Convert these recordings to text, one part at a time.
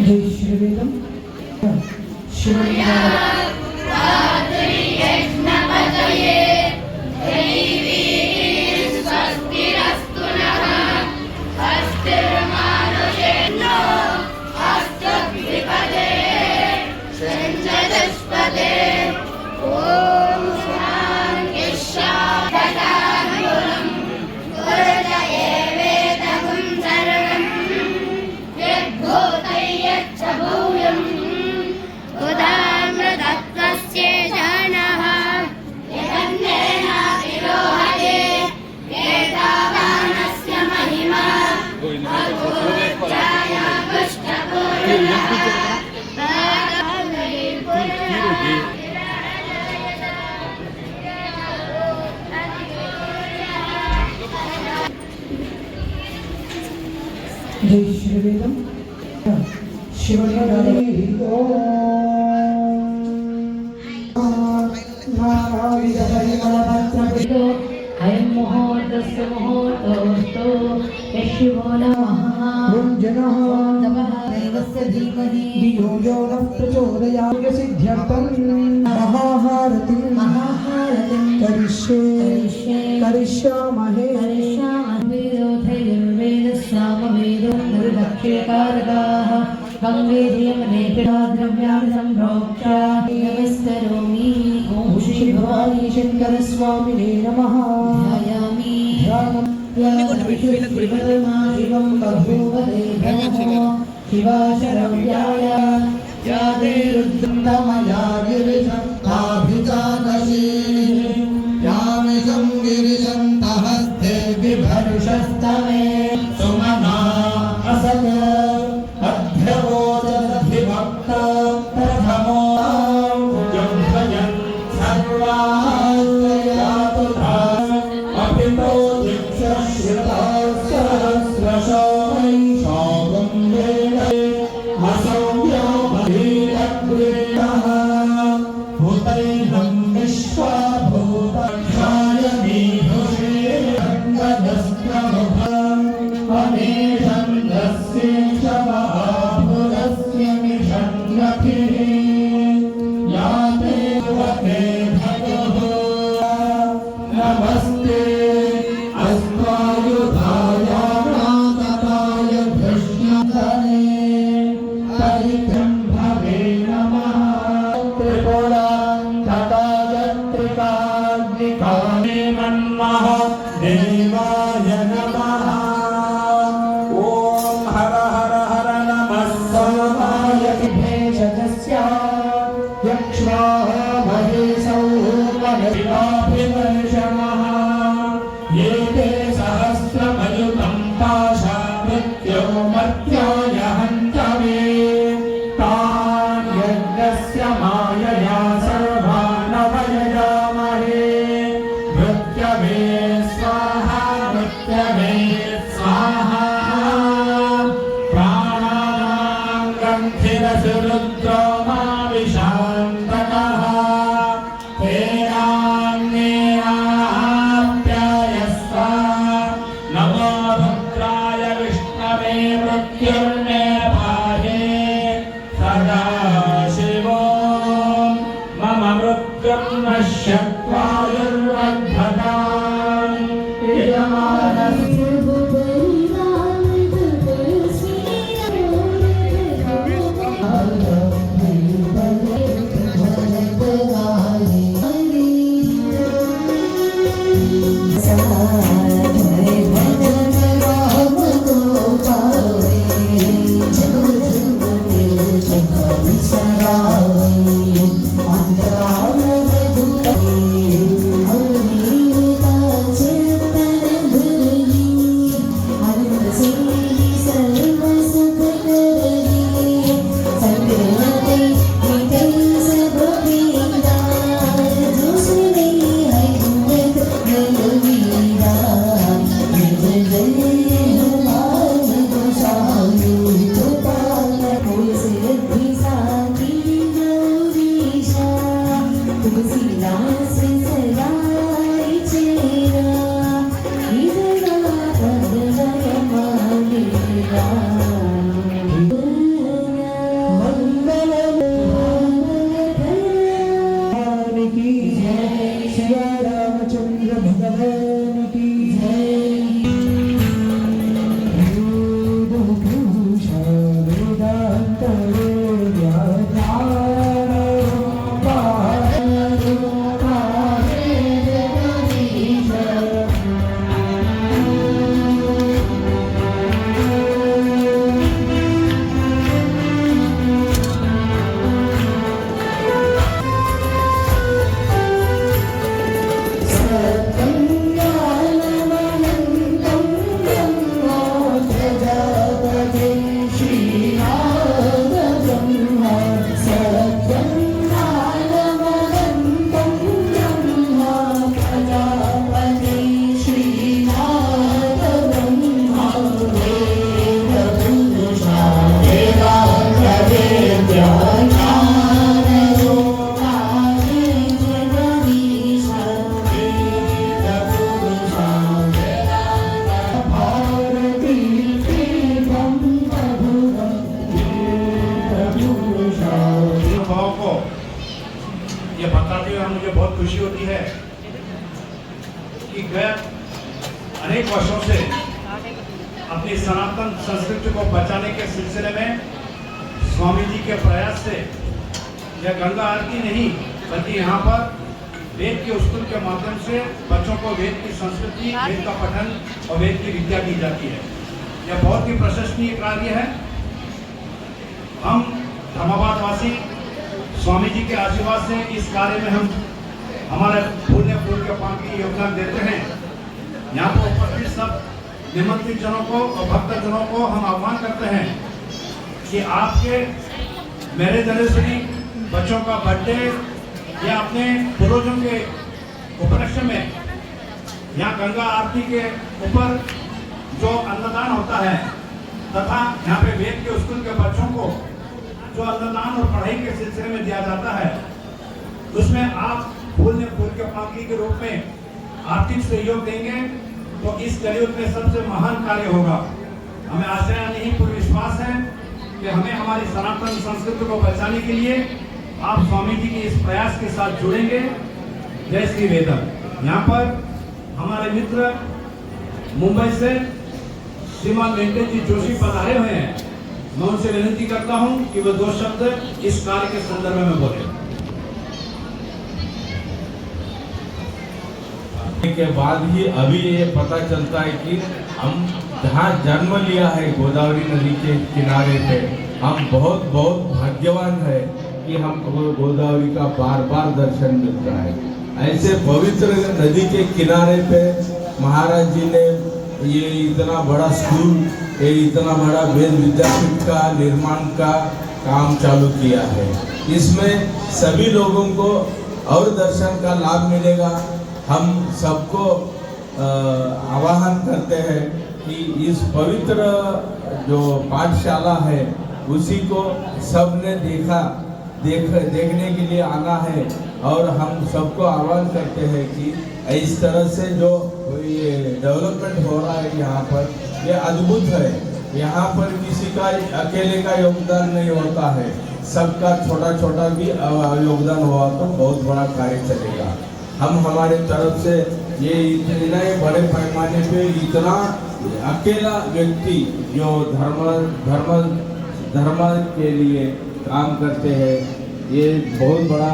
जय श्रीवेदम जय श्रीवेदम अयं मुहूर्तस्य मुहूर्तोऽस्तु यशिवो नमः रुञ्जनः नमः देवस्य धीमहि धियो यो नः प्रचोदयात् सिद्ध्यर्थं महाहारतिं करिष्यामहे वेदो निर्लक्ष्यकारकाः गङ्गेधियमने द्रव्याणि सम्प्रोक्ष्य नमस्करोमि ॐ श्री भवानी शङ्करस्वामिने नमः ध्यायामि शिवं बभूवरे शिवाशरव्याय यादेरुद्धमया गिरिशक्ताभिजानशी यामिशं गिरिशन्तहस्ते बिभर्षस्तमे सुमना असद अभ्यवोदधिभक्त प्रथमो जभयन् सर्वास्त्रयातुधा अपितो दिक्षश्रितः नमस्ते अस्मायुधाय नाथाय कृष्णधने परिब्रह्मवे नमः त्रिपुरान्तकायत्रिकाग्निकामे मन्मः देवाय नमः ॐ हर हर हर नमः सोमाय भेषजस्य यक्ष्माः महेशौ मनशिवाभिवर्षमः ये ते सहस्रमयुतं पाशामृत्यो मर्त्याय हन्तवे तान् यज्ञस्य मायया सर्वानवयजामहे मृत्यवे स्वाहा मृत्यवे स्वाहा प्राणानां ग्रन्थिरसुरुद्रो मा विशान्तकः नमो भद्राय विष्णवे मृत्युर्मे पाहे सदा शिवो मम मृत्युर्नश्यत्वायुर्वर्धताम् यजमानस्य बताते हुए मुझे बहुत खुशी होती है कि गए अनेक वर्षों से अपनी सनातन संस्कृति को बचाने के सिलसिले में स्वामी जी के प्रयास से यह गंगा आरती नहीं बल्कि यहाँ पर वेद के उस्तुल के माध्यम से बच्चों को वेद की संस्कृति, वेद का पठन और वेद की विद्या दी जाती है। यह बहुत ही प्रशंसनीय कार्य है। हम धर्माबाद वासी स्वामी जी के आशीर्वाद से इस कार्य में हम हमारे फूल के पांकी योगदान देते हैं। यहाँ पर उपस्थित सब निमंत्रित जनों को और भक्तजनों को हम आह्वान करते हैं कि आपके मैरिज एनिवर्सरी, बच्चों का बर्थडे या अपने पूर्वजों के उपलक्ष्य में यहाँ गंगा आरती के ऊपर जो अन्नदान होता है तथा यहाँ पे वेद के स्कूल के बच्चों को जो अन्नदान और पढ़ाई के सिलसिले में दिया जाता है, उसमें आप फूल के पांकी के रूप में आर्थिक सहयोग देंगे तो इस कलयुग में सबसे महान कार्य होगा। हमें आशा नहीं पूर्ण विश्वास है कि हमें हमारी सनातन संस्कृति को बचाने के लिए आप स्वामी जी के इस प्रयास के साथ जुड़ेंगे। जय श्री वेदम। यहाँ पर हमारे मित्र मुंबई से श्रीमान वेंकटेश जी जोशी पधारे हुए हैं। मैं उनसे विनती करता हूँ कि वो 2 शब्द इस कार्य के संदर्भ में बोले। के बाद ही अभी ये पता चलता है कि हम जहाँ जन्म लिया है गोदावरी नदी के किनारे पे, हम बहुत बहुत भाग्यवान है कि हमको गोदावरी का बार बार दर्शन मिलता है। ऐसे पवित्र नदी के किनारे पे महाराज जी ने ये इतना बड़ा स्कूल, ये इतना बड़ा वेद विद्यापीठ का निर्माण का काम चालू किया है। इसमें सभी लोगों को और दर्शन का लाभ मिलेगा। हम सबको आह्वान करते हैं कि इस पवित्र जो पाठशाला है उसी को सबने देखने के लिए आना है। और हम सबको आह्वान करते हैं कि इस तरह से जो ये डेवलपमेंट हो रहा है यहाँ पर, ये अद्भुत है। यहाँ पर किसी का अकेले का योगदान नहीं होता है, सबका छोटा छोटा भी योगदान हुआ तो बहुत बड़ा कार्य चलेगा। हम हमारे तरफ से ये इतना बड़े पैमाने पे इतना अकेला व्यक्ति जो धर्म के लिए काम करते हैं, ये बहुत बड़ा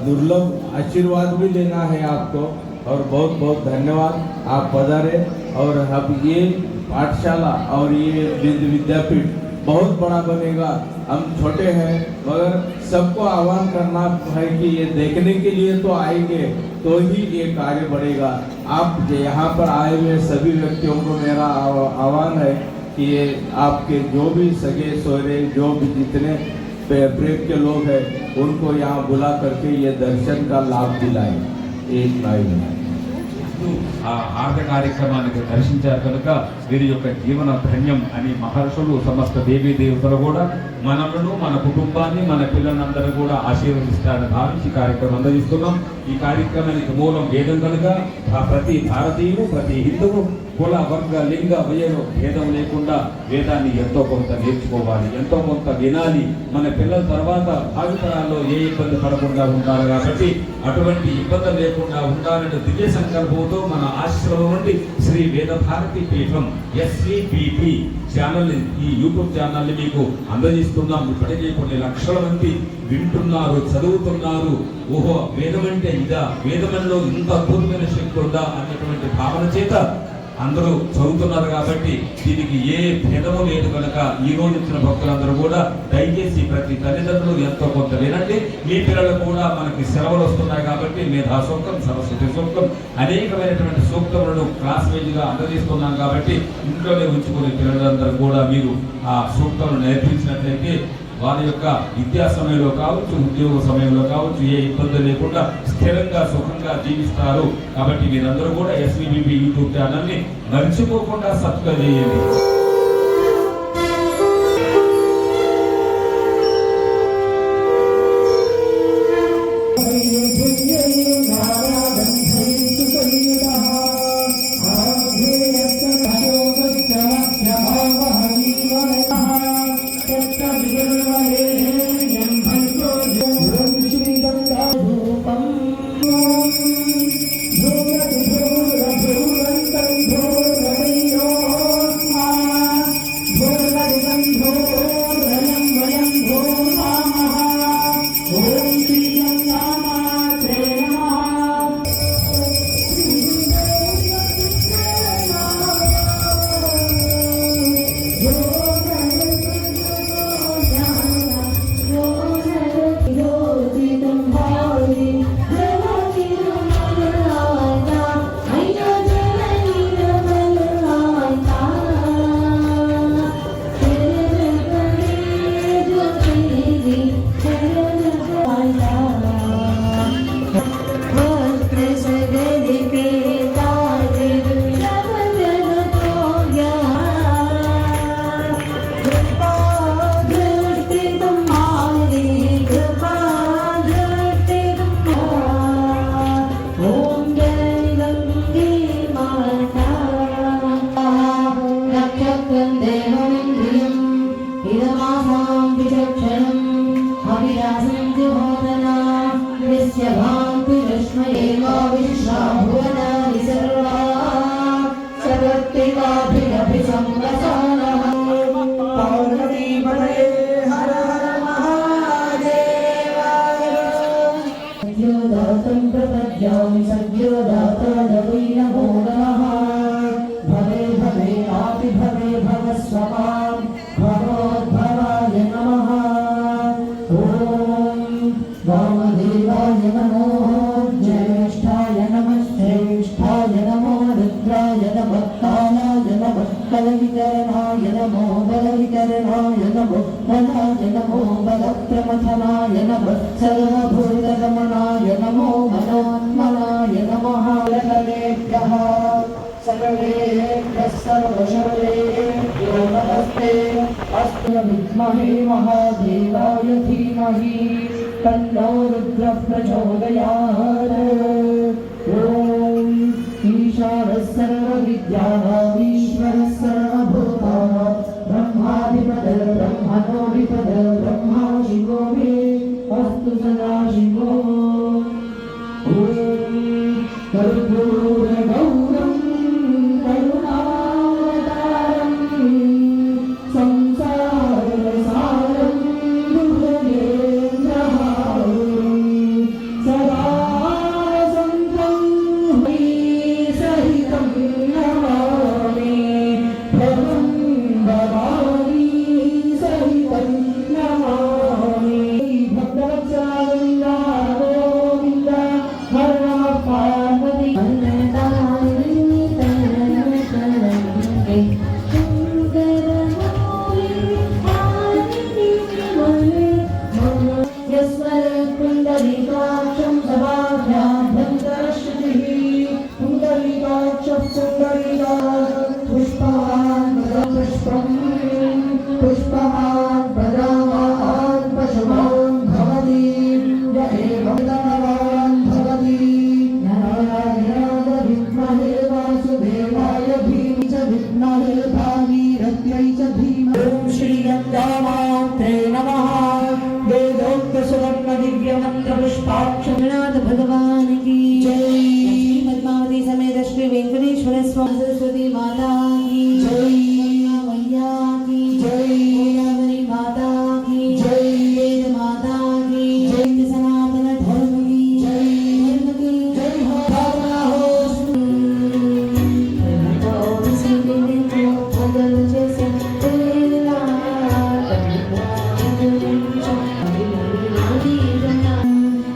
दुर्लभ आशीर्वाद भी लेना है आपको। और बहुत बहुत धन्यवाद, आप पधारे। और अब ये पाठशाला और ये विद्यापीठ बहुत बड़ा बनेगा। हम छोटे हैं मगर सबको आह्वान करना है कि ये देखने के लिए तो आएंगे तो ही ये कार्य बढ़ेगा। आप यहाँ पर आए हुए सभी व्यक्तियों को मेरा आह्वान है कि ये आपके जो भी सगे सोहरे, जो भी जितने प्रेम के लोग हैं, उनको यहाँ बुला करके ये दर्शन का लाभ दिलाएं। एक भाई ఆ ఆర్ధ కార్యక్రమానికి దర్శించారు కనుక వీరి యొక్క జీవన ధన్యం అని మహర్షులు, సమస్త దేవీ దేవతలు కూడా మనలను, మన కుటుంబాన్ని, మన పిల్లలందరూ కూడా ఆశీర్వదిస్తారని భావించి కార్యక్రమం అందజేస్తున్నాం। ఈ కార్యక్రమానికి మూలం వేదం కనుక ప్రతి భారతీయుడు, ప్రతి హిందువు కుల, వర్గ, లింగ, వయో భేదం లేకుండా వేదాన్ని ఎంతో కొంత నేర్చుకోవాలి, ఎంతో కొంత వినాలి। మన పిల్లల తర్వాత భావితరాల్లో ఏ ఇబ్బంది పడకుండా ఉంటారు కాబట్టి అటువంటి ఇబ్బందులు లేకుండా ఉండాలనే దివ్య సంకల్పంతో మన ఆశ్రమం నుండి శ్రీ వేద భారతి పీఠం SVPP ఛానల్, ఈ యూట్యూబ్ ఛానల్ని మీకు అందజేస్తున్నాం। ఇప్పటికే కొన్ని లక్షల మంది వింటున్నారు, చదువుతున్నారు। ఓహో, వేదం అంటే ఇదా, వేదంలో ఇంత అద్భుతమైన శక్తి ఉందా అన్నటువంటి భావన చేత అందరూ చదువుతున్నారు కాబట్టి దీనికి ఏ భేదము లేదు కనుక ఈ రోజు ఇచ్చిన భక్తులందరూ కూడా దయచేసి ప్రతి తల్లిదండ్రులు ఎంతో కొంత వినండి। మీ పిల్లలకు కూడా మనకి సెలవులు వస్తున్నాయి కాబట్టి మేధా సూక్తం, సరస్వతి సూక్తం, అనేకమైనటువంటి సూక్తములను క్లాస్ వైజ్గా అందజేస్తున్నాం కాబట్టి ఇంట్లోనే ఉంచుకునే పిల్లలందరూ కూడా మీరు ఆ సూక్తములు నేర్పించినట్లయితే వారి యొక్క విద్యా సమయంలో కావచ్చు, ఉద్యోగ సమయంలో కావచ్చు, ఏ ఇబ్బంది లేకుండా స్థిరంగా సుఖంగా జీవిస్తారు। కాబట్టి మీరందరూ కూడా SVPP యూట్యూబ్ ఛానల్ని మర్చిపోకుండా సబ్స్క్రైబ్ చేయండి। रूपा प्रपद्यामि सद्यो दाताय वै नमो नमः भवे भवेनापि भवे भवस्व मां भवोद्भवाय नमः ॐ वामदेवाय नमो ज्येष्ठाय नमः श्रेष्ठाय नमो रुद्राय नमः कालाय नमः कलवितरणाय नमो बलवितरणाय नमो मनाय नमो बलप्रमथनाय नमः सर्वभूतगमनाय नमो मनोन्मनाय नमः सकलेभ्यः सकलेभ्यः सर्वशर्वेभ्यो नमस्ते अस्तु विद्महे महादेवाय धीमहि तन्नो रुद्रः प्रचोदयात् ॐ ईशानः सर्वविद्यानाम् ईश्वरः सर्वभूतानां ब्रह्माधिपतिः ब्रह्मणोऽधिपतिः ब्रह्मा शिवो मे अस्तु सदा शिवो ॐ कर्पूरगौरं करुणावतारं संसारसारं भुजगेन्द्रहारं सदा सन्तं वै सहितं नमामि भवं भवानी सहितं नमामि भक्तवत्सला गोविन्द हर नमः पार्वती पुण्डरीकाक्षं सभाभ्याभ्यन्तरश्रुतिः पुण्डरीकाक्षः पुण्डरीकाक्षः पुष्पवान् पुष्पं पुष्पवान् प्रजावान् पशुवान् भवति य एवं धनवान् भवति नारायणाय विद्महे वासुदेवाय धीमहि च विद्महे भागीरथ्यै च धीमहि ॐ श्रीगन्धामात्रे नमः वेदोक्तसुवर्णदिव्यमन्त्रपुष्पाक्षनाथ भगवान की जय पद्मावती समेत श्री वेंकटेश्वर स्वामी सरस्वती माता की जय मैया की जय गोदावरी माता की जय वेद माता की जय सनातन धर्म की जय हो भावना हो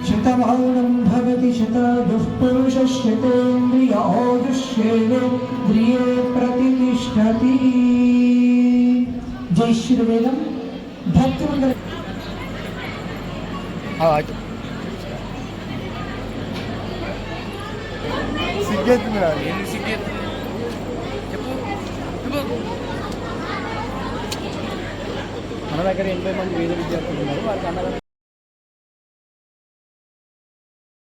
शतमानं भवति शतायुः पुरुषशतेन्द्रियायुष्येवेन्द्रिये प्रतिष्ठति जय श्रीवेदं भक्तिमंगल మన దగ్గర 80 మంది వేద విద్యార్థులు ఉన్నారు. వాళ్ళకి